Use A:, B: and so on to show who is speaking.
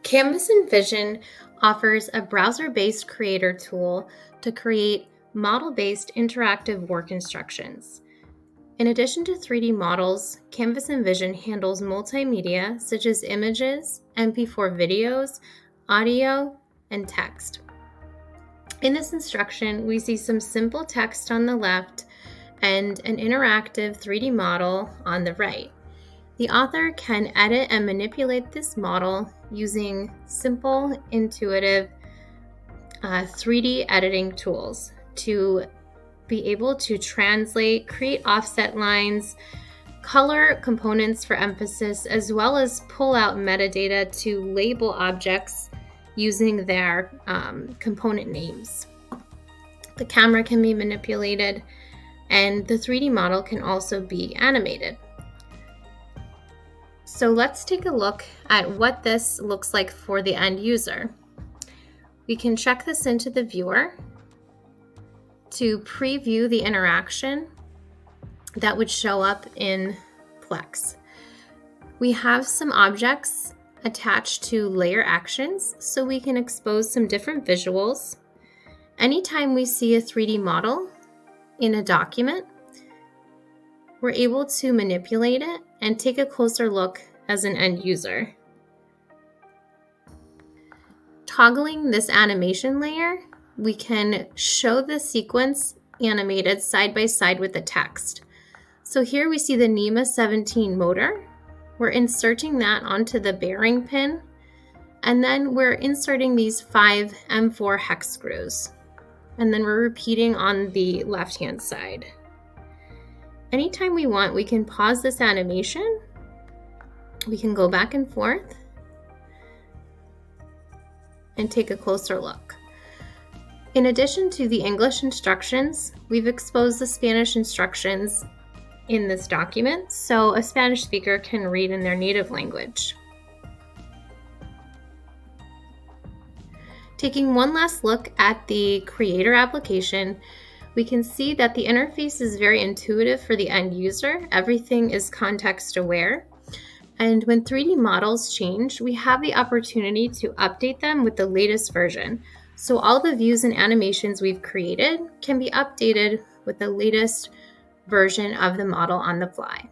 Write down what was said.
A: Canvas Envision offers a browser-based creator tool to create model-based interactive work instructions. In addition to 3D models, Canvas Envision handles multimedia such as images, MP4 videos, audio, and text. In this instruction, we see some simple text on the left and an interactive 3D model on the right. The author can edit and manipulate this model using simple, intuitive 3D editing tools to be able to translate, create offset lines, color components for emphasis, as well as pull out metadata to label objects using their component names. The camera can be manipulated, and the 3D model can also be animated. So let's take a look at what this looks like for the end user. We can check this into the viewer to preview the interaction that would show up in Plex. We have some objects attached to layer actions, so we can expose some different visuals. Anytime we see a 3D model in a document, we're able to manipulate it and take a closer look as an end user. Toggling this animation layer, we can show the sequence animated side by side with the text. So here we see the NEMA 17 motor. We're inserting that onto the bearing pin, and then we're inserting these 5 M4 hex screws. And then we're repeating on the left-hand side. Anytime we want, we can pause this animation. We can go back and forth and take a closer look. In addition to the English instructions, we've exposed the Spanish instructions in this document so a Spanish speaker can read in their native language. Taking one last look at the creator application, we can see that the interface is very intuitive for the end user. Everything is context aware. And when 3D models change, we have the opportunity to update them with the latest version. So all the views and animations we've created can be updated with the latest version of the model on the fly.